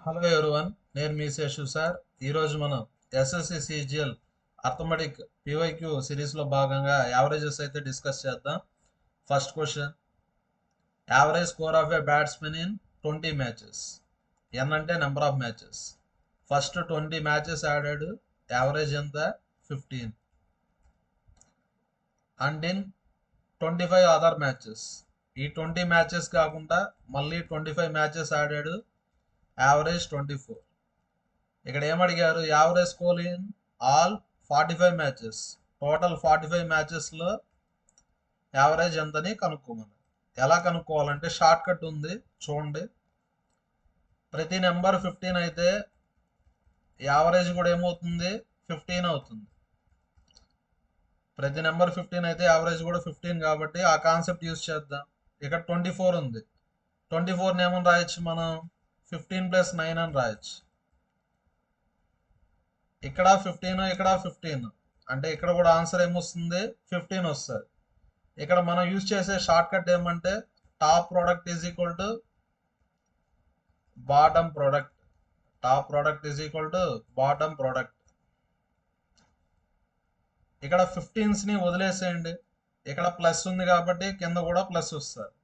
Hello everyone, నేను మీ Seshu sir. ఈరోజు మనం ఎస్ఎస్సి సిజిఎల్ అర్థమెటిక్ పివైక్యూ సిరీస్లో భాగంగా యావరేజెస్ అయితే డిస్కస్ చేద్దాం. First question: average score of a batsman in 20 matches. N అంటే number of matches. First 20 matches ఆడాడు, యావరేజ్ ఎంత? 15. అండ్ ఇన్ 25 అదర్ మ్యాచెస్, ఈ 20 మ్యాచెస్ కాకుండా మళ్ళీ 25 మ్యాచెస్ ఆడాడు, యావరేజ్ 24. ఇక్కడ ఏమడిగారు? Average score in all 45 matches, total 45 మ్యాచెస్లో యావరేజ్ ఎంతని కనుక్కోమని. ఎలా కనుక్కోవాలంటే షార్ట్ కట్ ఉంది, చూడండి. ప్రతి నెంబర్ 15 అయితే యావరేజ్ కూడా ఏమవుతుంది? 15 అవుతుంది. ప్రతి నెంబర్ 15 అయితే యావరేజ్ కూడా 15 కాబట్టి ఆ కాన్సెప్ట్ యూజ్ చేద్దాం. ఇక్కడ 24 ఉంది, 24 ఏమని రాయొచ్చు మనం? 15 + 9 అని రాయొచ్చు. ఇక్కడ 15, ఇక్కడ 15, అంటే ఇక్కడ కూడా ఆన్సర్ ఏమొస్తుంది? 15 వస్తుంది. ఇక్కడ మనం యూజ్ చేసే షార్ట్ కట్ ఏమంటే top product is equal to bottom product. Top product is equal to bottom product. ఇక్కడ 15ని వదిలేసేయండి, ఇక్కడ ప్లస్ ఉంది కాబట్టి కింద కూడా ప్లస్ వస్తుంది.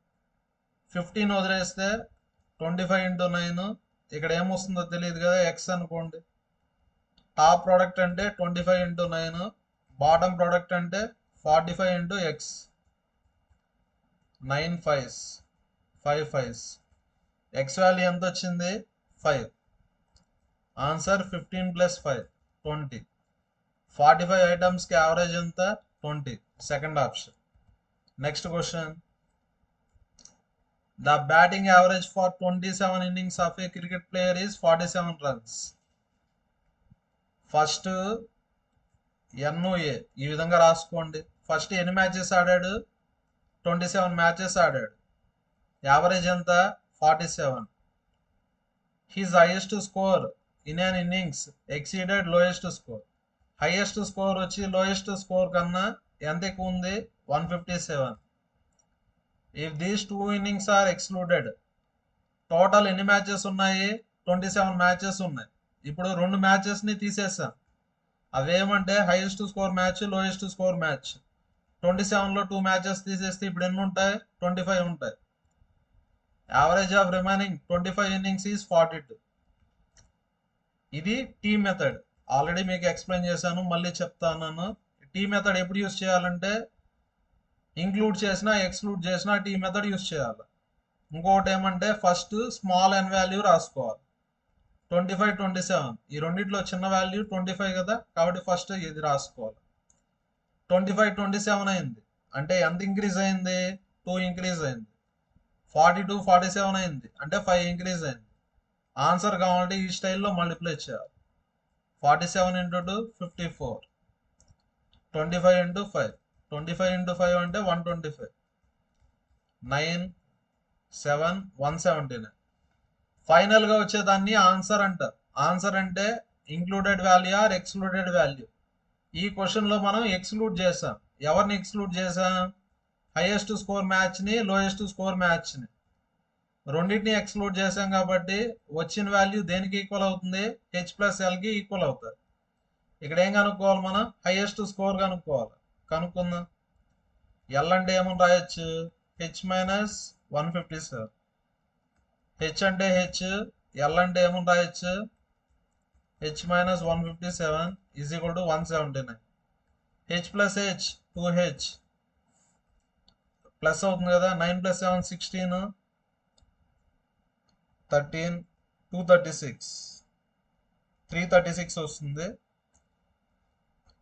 15 వదిలేస్తే 25 × 9, ఇక్కడ ఏమొస్తుందో తెలియదు కదా, ఎక్స్ అనుకోండి. టాప్ ప్రోడక్ట్ అంటే 25 × 9, బాటమ్ ప్రోడక్ట్ అంటే 45 × X. 9 5s, 5 5s. X value ఎంత వచ్చింది? 5. ఆన్సర్ 15 + 5 20. 45 ఐటమ్స్కి యావరేజ్ ఎంత? 20. Second option. Next question: the batting average for 27 innings of a cricket player is 47 runs. First NOA ఈ విధంగా రాసుకోండి. ఫస్ట్ ఎన్ని మ్యాచెస్ ఆడాడు? 27 మ్యాచెస్ ఆడాడు, యావరేజ్ ఎంత? 47. His highest score in an innings exceeded lowest score. Highest score వచ్చి lowest score కన్నా ఎంత ఎక్కువ ఉంది? 157. If these 2 innings are excluded, total ఎన్ని మ్యాచెస్ ఉన్నాయి? 27 మ్యాచెస్ ఉన్నాయి. ఇప్పుడు 2 మ్యాచెస్ని తీసేసాం. అవేమంటే highest score match, lowest score match. 27లో 2 మ్యాచెస్ తీసేస్తే ఇప్పుడు ఎన్ని ఉంటాయి? 25 ఉంటాయి. Average of remaining 25 innings is 42. ఇది టీ మెథడ్. ఆల్రెడీ మీకు ఎక్స్ప్లెయిన్ చేశాను, మళ్ళీ చెప్తాను. టీ మెథడ్ ఎప్పుడు యూజ్ చేయాలంటే ఇంక్లూడ్ చేసినా ఎక్స్క్లూడ్ చేసినా టీ మెథడ్ యూజ్ చేయాలి. ఇంకొకటి ఏమంటే ఫస్ట్ స్మాల్ ఎన్ వాల్యూ రాసుకోవాలి. 25 27, ఈ రెండిట్లో చిన్న వాల్యూ 25 కదా, కాబట్టి ఫస్ట్ ఇది రాసుకోవాలి. 25 27 అయింది అంటే ఎంత ఇంక్రీజ్ అయింది? 2 ఇంక్రీజ్ అయింది. 42 47 అయింది అంటే 5 ఇంక్రీజ్ అయింది. ఆన్సర్ కావాలంటే ఈ స్టైల్లో మల్టిప్లై చేయాలి. 47 × 2 54, 25 × 5, 25 × 5 అంటే 125, 9 7 179. ఫైనల్గా వచ్చేదాన్ని ఆన్సర్ అంటారు. ఆన్సర్ అంటే included value or excluded value. ఈ క్వశ్చన్లో మనం ఎక్స్క్లూడ్ చేసాం. ఎవరిని ఎక్స్క్లూడ్ చేసాం? హైయెస్ట్ స్కోర్ మ్యాచ్ని, లోయెస్ట్ స్కోర్ మ్యాచ్ని. రెండింటిని ఎక్స్క్లూడ్ చేసాం కాబట్టి వచ్చిన వాల్యూ దేనికి ఈక్వల్ అవుతుంది? H+Lకి ఈక్వల్ అవుతుంది. ఇక్కడ ఏం కనుక్కోవాలి మనం? హైయెస్ట్ స్కోర్ కనుక్కోవాలి. కనుక్కుందాం. ఎల్ అంటే ఏమని రాయొచ్చు? H-157. హెచ్ అంటే హెచ్, ఎల్ అంటే ఏమని రాయొచ్చు? H-157 is equal to 179. H+H 2H plus అవుతుంది కదా. 9 + 7 16, 13 236, 336 వస్తుంది.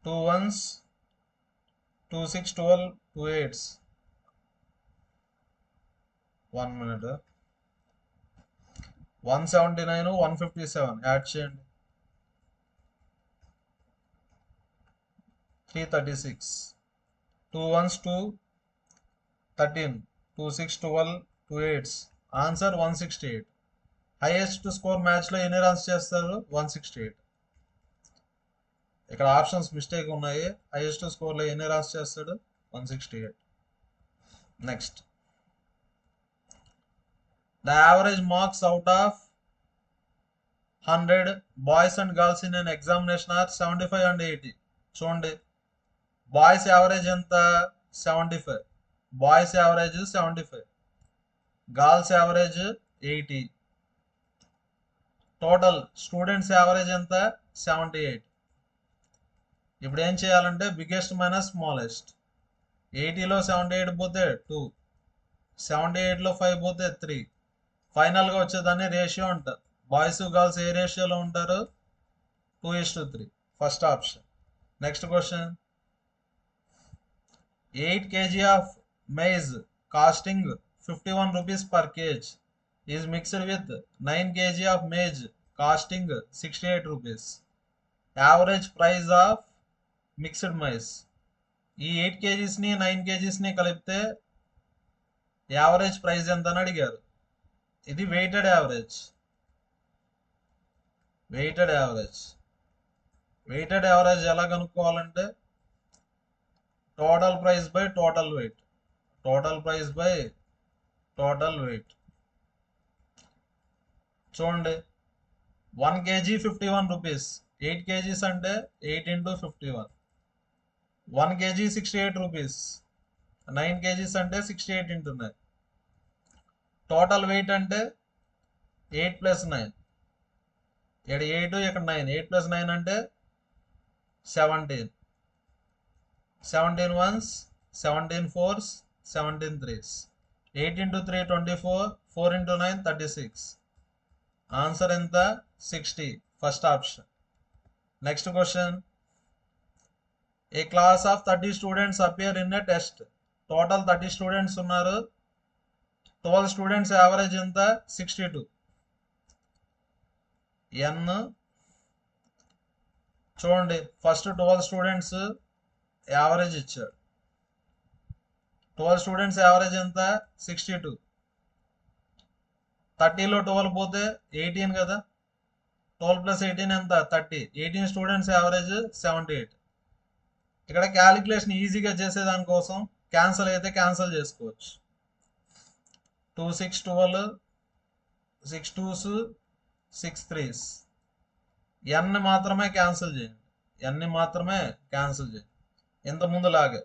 2 1s 2 6 12 2 8s. 1 minute. 179 157 యాడ్ చేయండి. 336. 2 1s 2 13 2 6 12 2 8s. Answer 168. Highest score మ్యాచ్లో ఎన్ని రన్స్ చేస్తారు? 168. ఇక్కడ ఆప్షన్స్ మిస్టేక్ ఉన్నాయి. హైయెస్ట్ స్కోర్లో ఎన్ని రన్స్ చేస్తాడు? 168. Next: the average marks out of 100 boys and girls in an examination are 75 and 80. చూడండి, బాయ్స్ యావరేజ్ ఎంత? 75. Boys average 75, girls average 80. Total students average ఎంత? 78. ఇప్పుడు ఏం చేయాలంటే బిగ్గెస్ట్ మైనస్ స్మాలెస్ట్. 80లో 78 పోతే 2, 78లో 5 పోతే 3. ఫైనల్గా వచ్చేదాన్ని రేషియో అంటారు. బాయ్స్ గర్ల్స్ ఏ రేషియోలో ఉంటారు? 2:3. First option. Next question. 8 kg of maize costing 51 rupees per kg is mixed with 9 kg of maize costing 68 rupees. Average price of mixed maize. ఈ 8 kgsని 9 kgsని కలిపితే యావరేజ్ ప్రైస్ ఎంత అని అడిగారు. ఇది weighted average. Weighted average. Weighted average ఎలా కనుక్కోవాలంటే total price by total weight. Total price by total weight. చూడండి, 1 kg 51 rupees. 8 kgs అంటే 8 into 51. 1 kg 68 rupees. 9 kgs అంటే 68 into 9. టోటల్ వెయిట్ అంటే 8 + 9. ఇక్కడ 8, ఇక్కడ 9. 8 + 9 అంటే 17. 17 ones, 17 fours, 17 threes. 8 into 3 24, 4 into 9 36. Answer ఎంత? 60. First option. Next question. A class of 30 students appear in a test. Total 30 students ఉన్నారు. 12 students average ఎంత? 62. n. చూడండి, ఫస్ట్ 12 స్టూడెంట్స్ యావరేజ్ ఇచ్చాడు. 12 స్టూడెంట్స్ యావరేజ్ ఎంత? 62. 30లో 12 పోతే 18 కదా. 12 + 18 ఎంత? 30. 18 స్టూడెంట్స్ యావరేజ్ 78. ఇక్కడ క్యాలిక్యులేషన్ ఈజీగా చేసేదానికోసం క్యాన్సల్ అయితే క్యాన్సల్ చేసుకోవచ్చు. 2 6 12, 6 2s, 6 3s. n మాత్రమే క్యాన్సల్ చేయండి. n మాత్రమే క్యాన్సల్ చేయండి. ఇంత ముందులాగే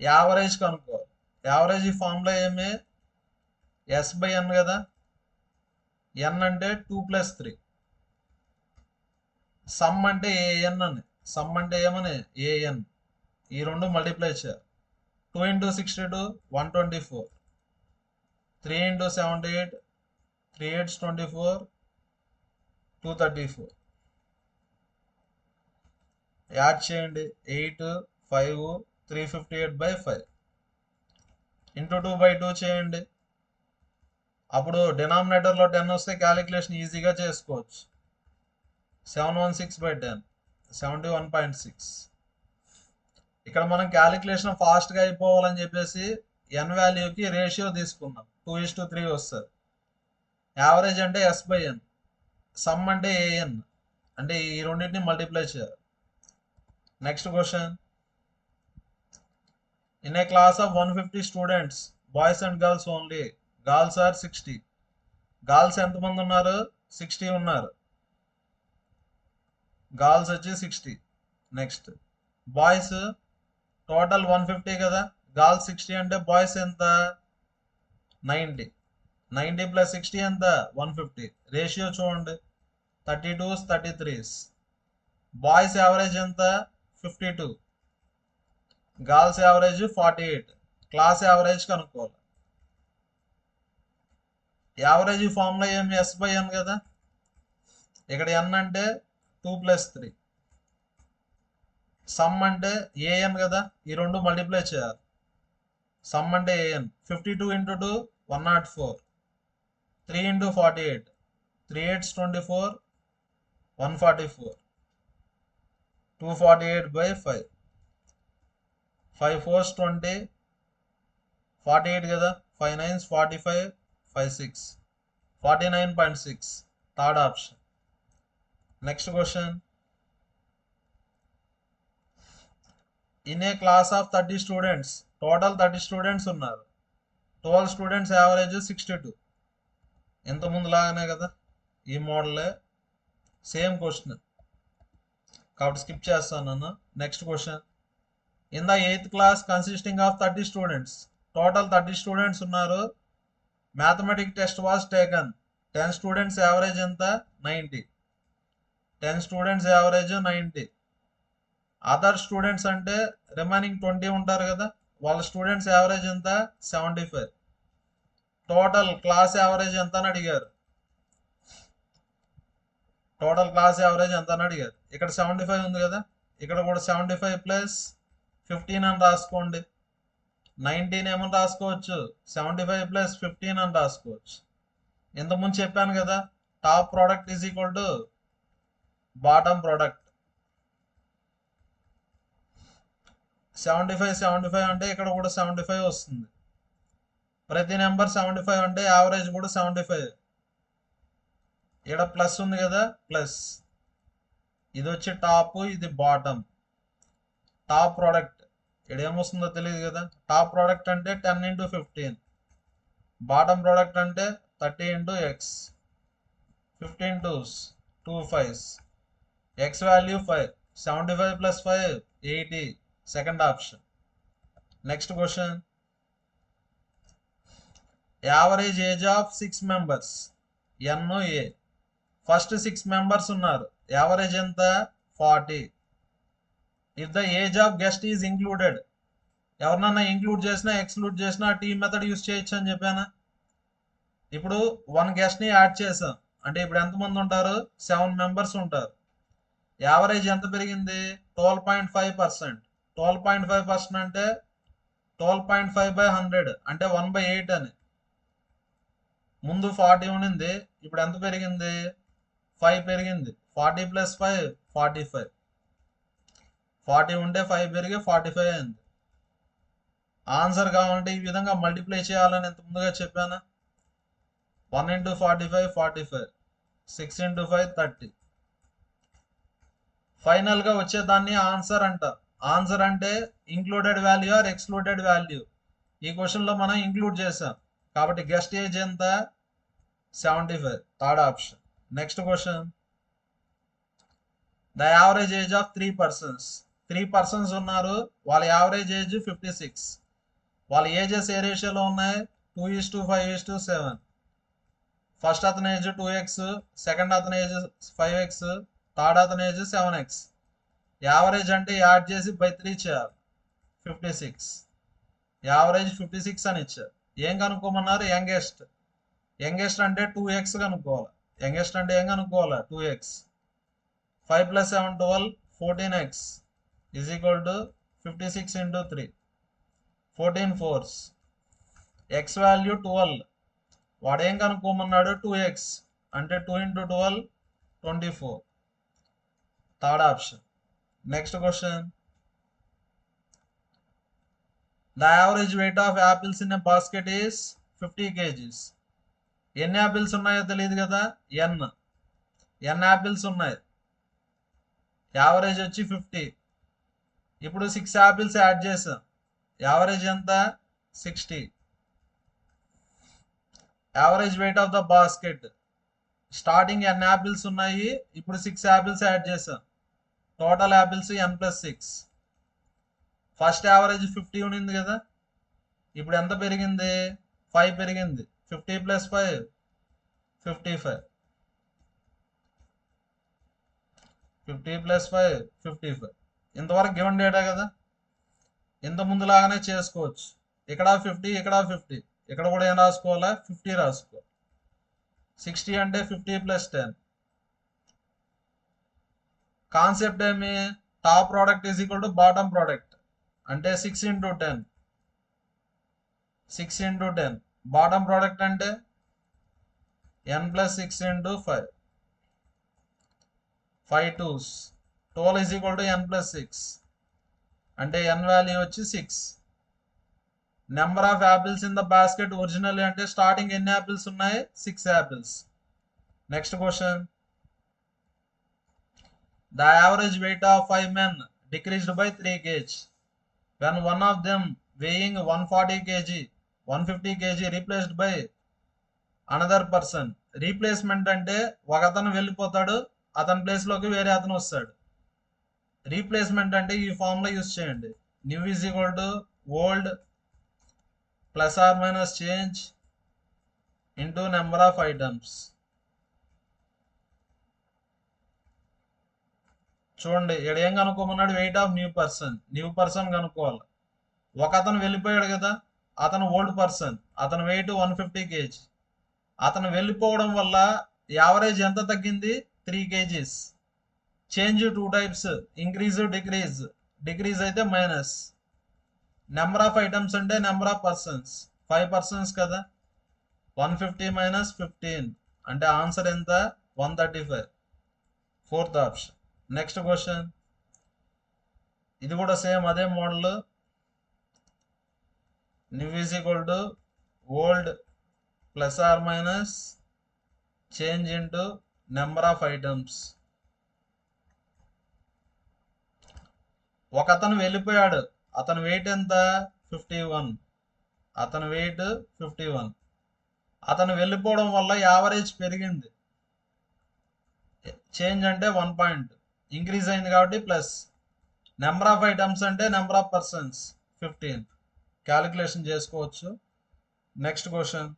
యావరేజ్ కనుక్కోవాలి. యావరేజ్ ఈ ఫార్ములా ఏమి? S/n కదా. n అంటే 2 + 3. సమ్ అంటే an అని. సమ్ అంటే ఏమని? an. ఈ రెండు మల్టిప్లై చేయాలి. 2 into 62 124. 3 into 78 3 8s 24, 234. యాడ్ చేయండి. 8 5 358/5 ఇంటూ 2/2 చేయండి. అప్పుడు డినామినేటర్లో 10 వస్తే క్యాలిక్యులేషన్ ఈజీగా చేసుకోవచ్చు. 716/10 71.6. ఇక్కడ మనం క్యాలిక్యులేషన్ ఫాస్ట్గా అయిపోవాలని చెప్పేసి n వాల్యూకి రేషియో తీసుకున్నాం. 2:3 వస్తుంది. యావరేజ్ అంటే S/n. సమ్ అంటే an. అంటే ఈ రెండింటిని మల్టిప్లై చేయాలి. Next question. In a class of 150 students, boys and girls only, girls are 60. Girls ఎంతమంది ఉన్నారు? 60 ఉన్నారు. గర్ల్స్ వచ్చి 60. నెక్స్ట్ బాయ్స్ టోటల్ 150 కదా. గర్ల్స్ 60 అంటే బాయ్స్ ఎంత? 90. 90 + 60 ఎంత? 150. రేషియో చూడండి, 32s 33s. బాయ్స్ యావరేజ్ ఎంత? 52. Girls average 48. క్లాస్ యావరేజ్ కనుక్కోవాలి. యావరేజ్ ఫార్ములా ఏమి? S/n కదా. ఇక్కడ n అంటే 2 + 3. సమ్ అంటే an కదా. ఈ రెండు మల్టిప్లై చేయాలి. సమ్ అంటే an. 52 into 2 104. 3 into 48 3 8s 24, 144. 248/5. 5 4s 20, 48 కదా. 5 9s 45, 5 6 49.6. Third option. Next question. In a class of 30 students, total 30 students ఉన్నారు. 12 స్టూడెంట్స్ యావరేజ్ 62. ఇంత ముందు లాగానే కదా, ఈ మోడలే. సేమ్ క్వశ్చన్ కాబట్టి స్కిప్ చేస్తాను. Next question. In the 8th class consisting of 30 students, total 30 students ఉన్నారు. Mathematic test was taken. 10 students average ఎంత? 90. 10 స్టూడెంట్స్ యావరేజ్ 90. అదర్ స్టూడెంట్స్ అంటే రిమైనింగ్ 20 ఉంటారు కదా, వాళ్ళ స్టూడెంట్స్ యావరేజ్ ఎంత? 75. టోటల్ క్లాస్ యావరేజ్ ఎంత అని అడిగారు. టోటల్ క్లాస్ యావరేజ్ ఎంత అని అడిగారు. ఇక్కడ 75 ఉంది కదా, ఇక్కడ కూడా 75 ప్లస్ 15 అని రాసుకోండి. 19 ఏమని రాసుకోవచ్చు? 75 ప్లస్ 15 అని రాసుకోవచ్చు. ఇంతకుముందు చెప్పాను కదా, top product is equal to bottom product. 75 అంటే ఇక్కడ కూడా 75 వస్తుంది. ప్రతి నెంబర్ 75 అంటే యావరేజ్ కూడా 75. ఇక్కడ ప్లస్ ఉంది కదా, ప్లస్. ఇది వచ్చి టాప్, ఇది బాటమ్. టాప్ ప్రోడక్ట్ ఇక్కడ ఏమొస్తుందో తెలియదు కదా. టాప్ ప్రోడక్ట్ అంటే 10 × 15. బాటమ్ ప్రోడక్ట్ అంటే 30 × x. 15 2s, 2 5s. x value 5. 75 plus 5 80. Second option. Next question. Average age of 6 members NA. First 6 members ఉన్నారు, యావరేజ్ ఎంత? 40. If the age of guest is included, ఎవరినన్నా include చేసినా exclude చేసినా tea method use చేయొచ్చు అని చెప్పానా. ఇప్పుడు 1 గెస్ట్ని యాడ్ చేసాం అంటే ఇప్పుడు ఎంతమంది ఉంటారు? 7 మెంబర్స్ ఉంటారు. యావరేజ్ ఎంత పెరిగింది? 12.5%. 12.5% అంటే 12.5/100 అంటే 1/8 అని. ముందు 40 ఉండింది, ఇప్పుడు ఎంత పెరిగింది? 5 పెరిగింది. 40 ప్లస్ 5 45. 40 ఉంటే 5 పెరిగి 45 అయింది. ఆన్సర్ కావాలంటే ఈ విధంగా మల్టిప్లై చేయాలని ఎంత ముందుగా చెప్పానా. 1 × 45 45. 6 × 5 30. ఫైనల్ గా వచ్చేదాన్ని ఆన్సర్ అంట. ఆన్సర్ అంటే included value or excluded value. ఈ క్వశ్చన్ లో మనం ఇంక్లూడ్ చేసాం కాబట్టి గెస్ట్ ఏజ్ ఎంత? 75. Third option. Next question. The average age of 3 persons. 3 persons ఉన్నారు, వాళ్ళ యావరేజ్ ఏజ్ 56. వాళ్ళ ఏజెస్ ఏ రేషియోలో ఉన్నాయి? 2:5:7. ఫస్ట్ అతని ఏజ్ 2x, సెకండ్ అతని ఏజ్ 5x, థర్డ్ అతని ఏజ్ 7x. యావరేజ్ అంటే యాడ్ చేసి బై 3 చేయాలి. 56. యావరేజ్ 56 అని ఇచ్చారు. ఏం కనుక్కోమన్నారు? యంగెస్ట్. యంగెస్ట్ అంటే 2x కనుక్కోవాలి. యంగెస్ట్ అంటే ఏం కనుక్కోవాలి? 2x. 5 + 7 12, 14x is equal to 56 × 3. 14 4s. x value 12. వాడు ఏం కనుక్కోమన్నాడు? 2x అంటే 2 × 12 24. Third option. Next question. The average weight of apples in a basket is 50 kgs. ఎన్ని యాపిల్స్ ఉన్నాయో తెలియదు కదా, n యాపిల్స్ ఉన్నాయి, యావరేజ్ వచ్చి 50. ఇప్పుడు 6 యాపిల్స్ యాడ్ చేసాం, యావరేజ్ ఎంత? 60. Average weight of the basket. Starting n apples ఉన్నాయి, ఇప్పుడు 6 యాపిల్స్ యాడ్ చేసాం, total apples n + 6. First average 50 ఉండింది కదా, ఇప్పుడు ఎంత పెరిగింది? 5 పెరిగింది. 50 + 5 55. 50 + 5 55. ఇంతవరకు గివెన్ డేటా కదా, ఇంత ముందులాగానే చేసుకోవచ్చు. ఇక్కడ 50, ఇక్కడ 50, ఇక్కడ కూడా ఏం రాసుకోవాలా? 50 రాసుకో. 60 అంటే 50 + 10. కాన్సెప్ట్ ఏమి? Top product is equal to bottom product అంటే 6 × 10. 6 × 10. బాటమ్ ప్రోడక్ట్ అంటే n + 6 × 5. 5 2s. 12 is equal to n + 6 అంటే n వాల్యూ వచ్చి 6. Number of apples in the basket original అంటే స్టార్టింగ్ ఎన్ని యాపిల్స్ ఉన్నాయి? 6 apples. Next question. The average weight of 5 men decreased by 3 kg when one of them weighing 140 kg 150 kg replaced by another person. Replacement అంటే ఒకతను వెళ్ళిపోతాడు, అతని ప్లేస్లోకి వేరే అతను వస్తాడు. రీప్లేస్మెంట్ అంటే ఈ ఫార్ములా యూస్ చేయండి. New is equal to old plus or minus change into number of items. చూడండి ఇక్కడ ఏం కనుక్కోమన్నాడు, వెయిట్ ఆఫ్ న్యూ పర్సన్ కనుక్కోవాలి. ఒక అతను వెళ్ళిపోయాడు కదా, అతను ఓల్డ్ పర్సన్, అతను వెయిట్ 150 kg. అతను వెళ్ళిపోవడం వల్ల యావరేజ్ ఎంత తగ్గింది, 3 kgs. Change 2 types, increase decrease. Decrease అయితే మైనస్. నెంబర్ ఆఫ్ ఐటమ్స్ అంటే నెంబర్ ఆఫ్ పర్సన్స్, 5 పర్సన్స్ కదా. 150 మైనస్ 15 అంటే ఆన్సర్ ఎంత, 135. Fourth option. నెక్స్ట్ క్వశ్చన్, ఇది కూడా సేమ్ అదే model. New is equal to old plus or minus change into number of items. ఒక అతను వెళ్ళిపోయాడు, అతని వెయిట్ ఎంత, 51. అతని వెయిట్ 51. అతను వెళ్ళిపోవడం వల్ల యావరేజ్ పెరిగింది. చేంజ్ అంటే 1 పాయింట్, ఇంక్రీజ్ అయింది కాబట్టి ప్లస్. నెంబర్ ఆఫ్ ఐటమ్స్ అంటే నెంబర్ ఆఫ్ పర్సన్స్ 15. క్యాలిక్యులేషన్ చేసుకోవచ్చు. Next question,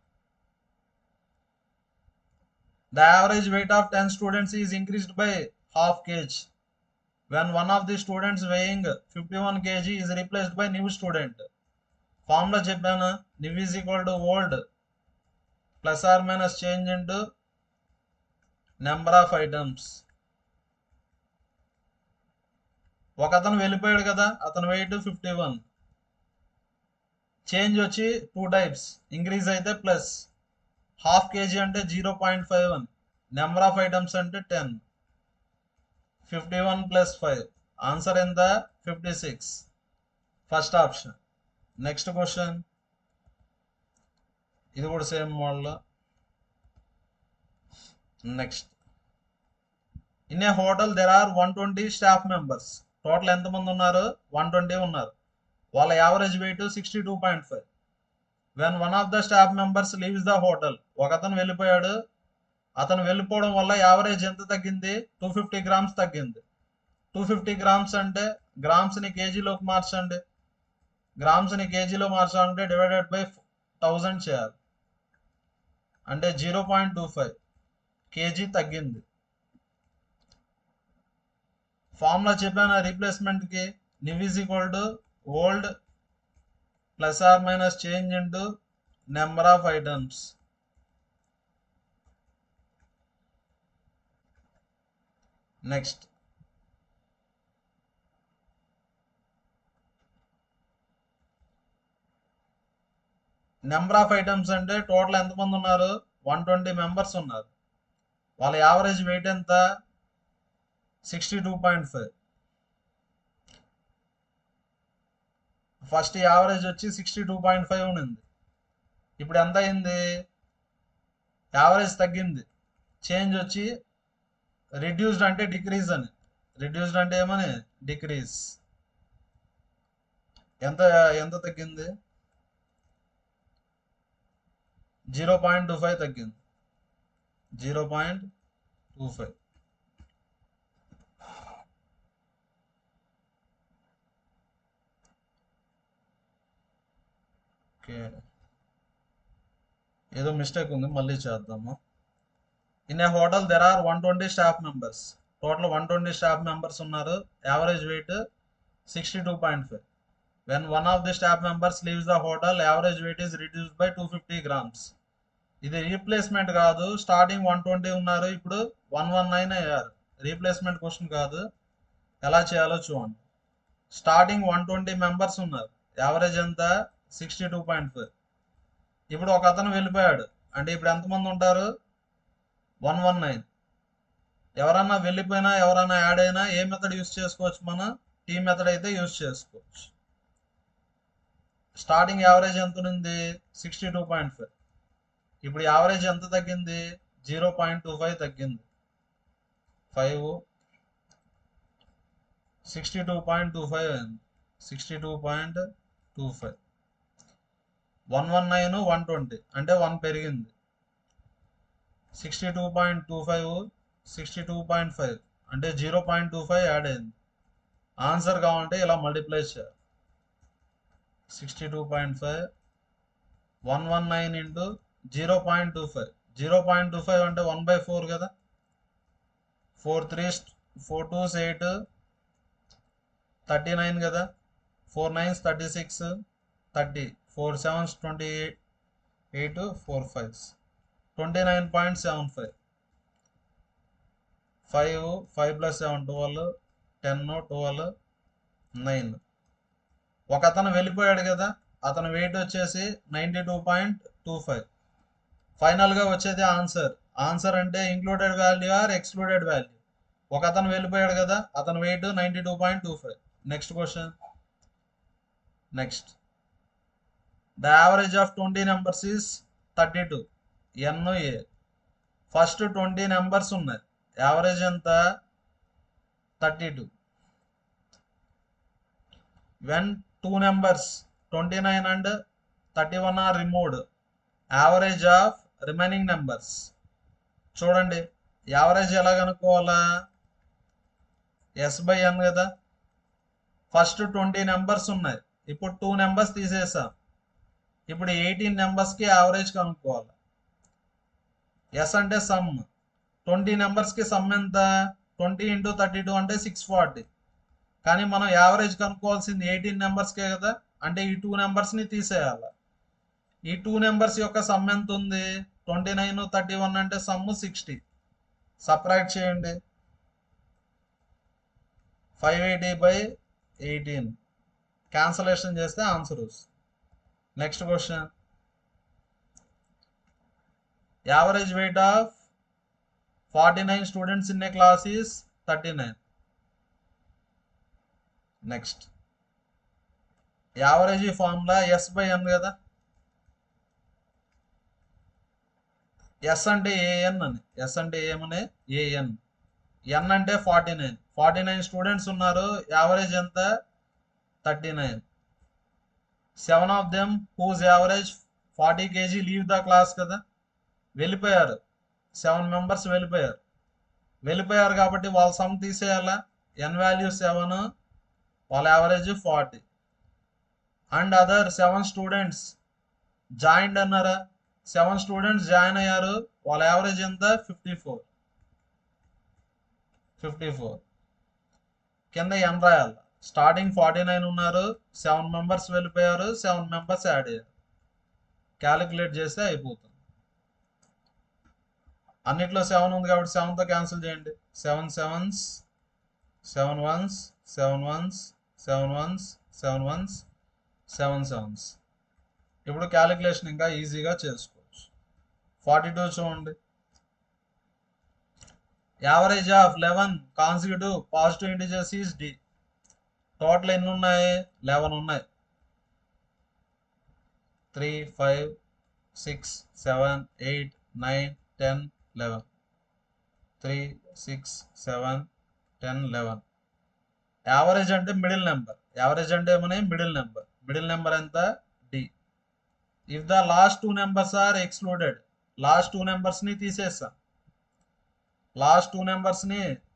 the average weight of 10 students is increased by ½ kg when one of the students weighing 51 kg is replaced by new student. Formula చెప్పాను, new is equal to old plus or minus change into number of items. ఒక అతను వెళ్ళిపోయాడు కదా, అతను wait 51. Change వచ్చి 2 types, increase అయితే plus. ½ kg అంటే 0.51. Number of items అంటే 10. 51 ప్లస్ 5 ఆన్సర్ ఎంత, 56. First option. నెక్స్ట్ క్వశ్చన్, ఇది కూడా same model. Next, in a hotel there are 120 staff members. Total ఎంతమంది ఉన్నారు, 120 ఉన్నారు. వాళ్ళ average weight 62.5. When one of the staff members leaves the hotel. ఒక అతను వెళ్ళిపోయాడు, అతను వెళ్ళిపోవడం వల్ల యావరేజ్ ఎంత తగ్గింది, 250 grams తగ్గింది. 250 grams అంటే గ్రామ్స్ని కేజీలోకి మార్చండి. గ్రామ్స్ని కేజీలో మార్చాలంటే డివైడెడ్ బై 1000 చేయాలి, అంటే 0.25 kg తగ్గింది. ఫార్ములా చెప్పాను రీప్లేస్మెంట్కి, new is equal to old plus or minus change into number of items. Next, number of items అంటే టోటల్ ఎంతమంది ఉన్నారు, 120 మెంబర్స్ ఉన్నారు. వాళ్ళ యావరేజ్ వెయిట్ ఎంత, 62.5. ఫస్ట్ యావరేజ్ వచ్చి 62.5 ఉంది. ఇప్పుడు ఎంత అయింది, యావరేజ్ తగ్గింది. చేంజ్ వచ్చి రిడ్యూస్డ్ అంటే డిక్రీజ్ అని, రిడ్యూస్డ్ అంటే ఏమని, డిక్రీజ్. ఎంత ఎంత తగ్గింది, 0.25 తగ్గింది. 0.25. ఓకే, ఏదో మిస్టేక్ ఉంది, మళ్ళీ చేద్దాము. In a hotel there are 120 staff members. Total 120 staff members ఉన్నారు. Average weight 62.5. When one of the staff members leaves the hotel, average weight is reduced by 250 grams. ఇది రీప్లేస్మెంట్ కాదు, స్టార్టింగ్ 120 ఉన్నారు, ఇప్పుడు 119 అయ్యారు. రీప్లేస్మెంట్ క్వశ్చన్ కాదు. ఎలా చేయాలో చూడండి. స్టార్టింగ్ 120 మెంబర్స్ ఉన్నారు, యావరేజ్ ఎంత, 62.5. ఇప్పుడు ఒక అతను వెళ్ళిపోయాడు, అంటే ఇప్పుడు ఎంతమంది ఉంటారు, 119. ఎవరన్నా వెళ్ళిపోయినా ఎవరన్నా యాడ్ అయినా ఏ మెథడ్ యూస్ చేసుకోవచ్చు, మన టీ మెథడ్ అయితే యూస్ చేసుకోవచ్చు. స్టార్టింగ్ యావరేజ్ ఎంత ఉంది, 62.5. ఇప్పుడు యావరేజ్ ఎంత తగ్గింది, 0.25 తగ్గింది. 5 62.25 అయింది. 62.25. 119 120 అంటే 1 పెరిగింది. 62.25 62.5 అంటే 0.25 యాడ్ అయింది. ఆన్సర్ కావాలంటే ఇలా మల్టిప్లై చేయాలి. 62.5 119 ఇంటూ 0.25. 0.25 అంటే 1/4 కదా. 4 3 4 2s 8 39 కదా. 4 9s 36 30 4 7s 28 4 5s 29.75. 5 plus 7 12 10 12 9. ఒక అతను వెళ్ళిపోయాడు కదా, అతను వెయిట్ వచ్చేసి 92.25. ఫైనల్గా వచ్చేది ఆన్సర్. ఆన్సర్ అంటే included value or excluded value. ఒక అతను వెళ్ళిపోయాడు కదా, అతను weight 92.25. Next question. Next, the average of 20 numbers is 32. NA. First 20 numbers ఉన్నాయి, యావరేజ్ ఎంత? 32. When 2 numbers 29 and 31 are removed, average of remaining numbers. చూడండి, యావరేజ్ ఎలా కనుక్కోవాలా? S/N కదా. ఫస్ట్ 20 నెంబర్స్ ఉన్నాయి, ఇప్పుడు 2 నెంబర్స్ తీసేసాం. ఇప్పుడు 18 నెంబర్స్కి యావరేజ్ కనుక్కోవాలి. ఎస్ అంటే సమ్. 20 నెంబర్స్కి సమ్ ఎంత? 20 into 32 అంటే 640. కానీ మనం యావరేజ్ కనుక్కోవాల్సింది 18 నెంబర్స్కే కదా, అంటే ఈ 2 నెంబర్స్ని తీసేయాలి. ఈ 2 నెంబర్స్ యొక్క సమ్ ఎంత ఉంది? 29 31 అంటే సమ్ 60. సపరేట్ చేయండి. 580/18 క్యాన్సలేషన్ చేస్తే ఆన్సర్ వస్తుంది. Next question. Average weight of 49 students in a class is 39. Next, average formula S/N కదా. ఎస్ అంటే ఏఎన్ అని, ఎస్ అంటే ఏమని? ఏఎన్. ఎన్ అంటే 49. 49 స్టూడెంట్స్ ఉన్నారు, యావరేజ్ ఎంత? 39. 7 of them whose average 40 kg leave the class కదా. వెళ్ళిపోయారు, 7 మెంబర్స్ వెళ్ళిపోయారు కాబట్టి వాళ్ళ సమ్ తీసేయాలా. ఎన్ వాల్యూ 7, వాళ్ళ average 40. And other 7 students joined అన్నారా. 7 స్టూడెంట్స్ జాయిన్ అయ్యారు, వాళ్ళ యావరేజ్ ఎంత? 54. కింద ఎన్ రాయాలి. స్టార్టింగ్ 49 ఉన్నారు, 7 మెంబర్స్ వెళ్ళిపోయారు, 7 మెంబర్స్ యాడ్ అయ్యారు. క్యాలిక్యులేట్ చేస్తే అయిపోతుంది. అన్నిట్లో 7 ఉంది కాబట్టి 7తో క్యాన్సిల్ చేయండి. 7 7s 7 1s 7 1s 7 1s 7 1s 7 7s. ఇప్పుడు క్యాలిక్యులేషన్ ఇంకా ఈజీగా చేసుకోవచ్చు. 42 చూడండి. Average of 11 consecutive positive integers is D. Total ఎన్ని ఉన్నాయి? 11 ఉన్నాయి. 3 5 6 7 8 9 10 11. 3 6 7 10 11. యావరేజ్ అంటే మిడిల్ నెంబర్. యావరేజ్ అంటే ఏమని? Middle number. మిడిల్ నెంబర్ ఎంత? D. If the last 2 numbers are excluded, last 2 నెంబర్స్ని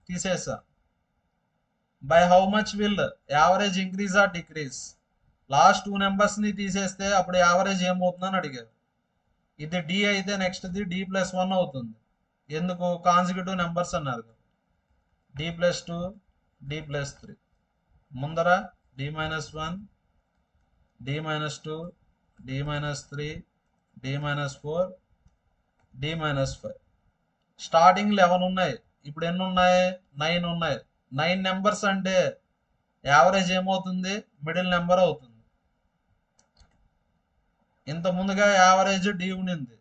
తీసేస్తాం. By how much will average increase or decrease? Last 2 నెంబర్స్ని తీసేస్తే అప్పుడు యావరేజ్ ఏమవుతుందని అడిగారు. ఇది D అయితే నెక్స్ట్ ది D+1 అవుతుంది. ఎందుకు? కాన్సిక్యూటివ్ నెంబర్స్ అన్నారు. D+2 D+3. ముందర D-1 D-2 D-3 D-4 D-5. Starting 11 ఉన్నాయి, ఇప్పుడు ఎన్ని ఉన్నాయి? 9 ఉన్నాయి. 9 నెంబర్స్ అంటే యావరేజ్ ఏమవుతుంది? మిడిల్ నెంబర్ అవుతుంది. ఇంత ముందుగా యావరేజ్ D ఉండింది,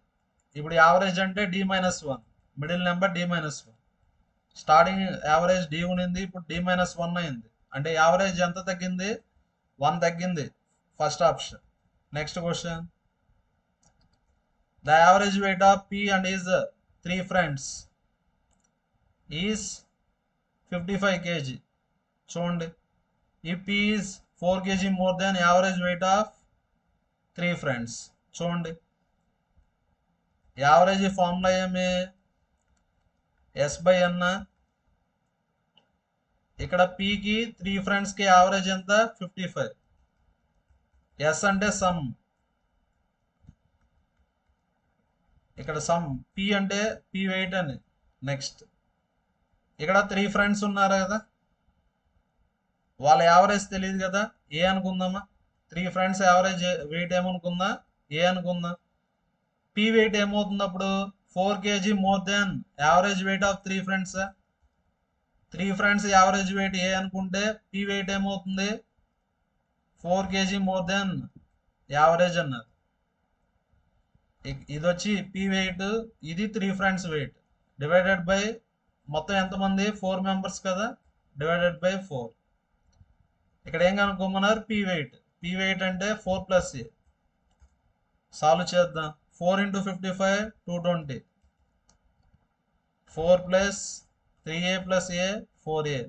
ఇప్పుడు యావరేజ్ అంటే D-1, middle number D-1. Starting average D ఉండింది, ఇప్పుడు D-1 అయింది, అంటే యావరేజ్ ఎంత తగ్గింది? 1 తగ్గింది. First option. Next question. The average weight of P and his 3 friends is 55 kg. చూడండి, ఈ P is 4 kg more than average weight of 3 friends. చూడండి, యావరేజ్ ఫార్ములా ఏమి? S/n. ఇక్కడ Pకి 3 ఫ్రెండ్స్కి యావరేజ్ ఎంత 55. S అంటే సమ్, ఇక్కడ సమ్. P అంటే P వెయిట్ అని. నెక్స్ట్ ఇక్కడ 3 ఫ్రెండ్స్ ఉన్నారు కదా, వాళ్ళ యావరేజ్ తెలియదు కదా, ఏ అనుకుందామా. 3 ఫ్రెండ్స్ యావరేజ్ వెయిట్ ఏమనుకుందా, ఏ అనుకుందా. P వెయిట్ ఏమవుతుంది అప్పుడు 4 kg more than average weight of 3 friends. 3 friends average weight A అనుకుంటే P వెయిట్ ఏమవుతుంది 4 kg మోర్ దెన్ యావరేజ్ అన్నారు. ఇది వచ్చి P వెయిట్, ఇది 3 ఫ్రెండ్స్ వెయిట్ డివైడెడ్ బై మొత్తం ఎంతమంది 4 మెంబర్స్ కదా, డివైడెడ్ బై 4. ఇక్కడ ఏం కనుక్కోమన్నారు P వెయిట్. P వెయిట్ అంటే 4 + A. సాల్వ్ చేద్దాం. 4 × 55 220. 4 + 3A + A 4A.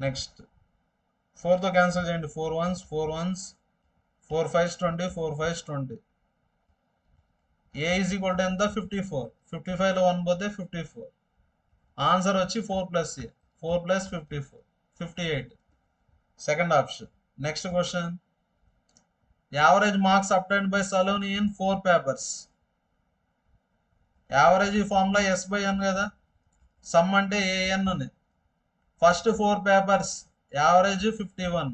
Next 4తో cancel చేయండి. 4 1s 4 1s 4 5s 20 4 5s 20. A = ఎంత 54. 55లో 1 పోతే 54. ఆన్సర్ వచ్చి 4 + A. 4 + 54 58. Second option. Next question. Average marks obtained by Saloni in 4 papers. Average formula S/n కదా, some అంటే AN అని. First 4 papers average 51.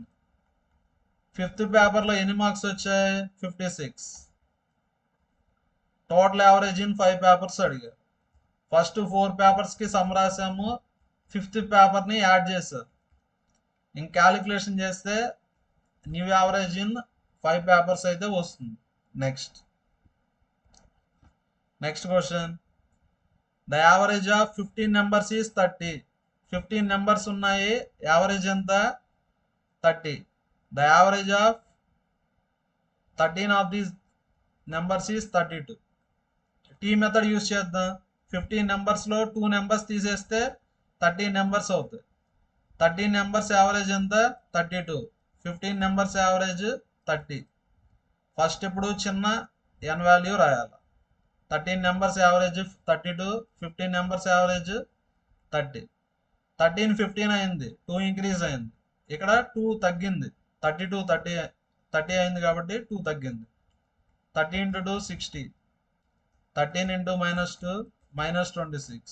5th పేపర్లో ఎన్ని marks వచ్చాయి 56. టోటల్ యావరేజ్ ఇన్ 5 పేపర్స్ అడిగారు. ఫస్ట్ 4 పేపర్స్కి సమ్ రాసాము, 5th పేపర్ని యాడ్ చేశారు. ఇంక క్యాలిక్యులేషన్ చేస్తే న్యూ యావరేజ్ ఇన్ 5 పేపర్స్ అయితే వస్తుంది. Next question. The average of 15 numbers is 30. 15 numbers ఉన్నాయి, యావరేజ్ ఎంత 30. The average of 13 of these numbers is 32. T method use చేద్దాం. 15 నెంబర్స్లో 2 నెంబర్స్ తీసేస్తే 13 నెంబర్స్ అవుతాయి. 13 నెంబర్స్ యావరేజ్ ఎంత 32. 15 నెంబర్స్ యావరేజ్ 30. ఫస్ట్ ఇప్పుడు చిన్న n వాల్యూ రాయాలి. 13 నెంబర్స్ యావరేజ్ 32, 15 నెంబర్స్ యావరేజ్ 30. 13 15 అయింది, 2 ఇంక్రీజ్ అయింది. ఇక్కడ 2 తగ్గింది, 32 30 అయింది కాబట్టి 2 తగ్గింది. 30 × 2 60. 13 × -2 -26.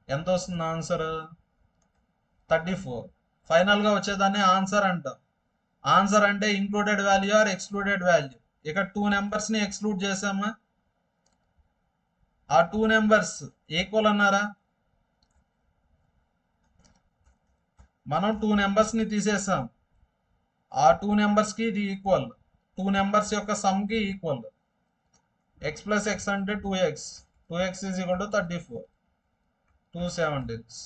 ఎంత వస్తుంది ఆన్సర్ 34. ఫైనల్గా వచ్చేదాన్ని ఆన్సర్ అంటాం. ఆన్సర్ అంటే included value or excluded value. ఇక్కడ 2 నెంబర్స్ని ఎక్స్క్లూడ్ చేసామా, ఆ 2 నెంబర్స్ ఈక్వల్ అన్నారా. మనం 2 నెంబర్స్ని తీసేసాం, ఆ 2 నెంబర్స్కి ఇది ఈక్వల్. 2 నెంబర్స్ యొక్క సమ్కి ఈక్వల్. x + x అంటే 2x. 2x = 34. 2 17.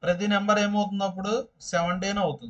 ప్రతి నెంబర్ ఏమవుతుంది అప్పుడు 17 అవుతుంది.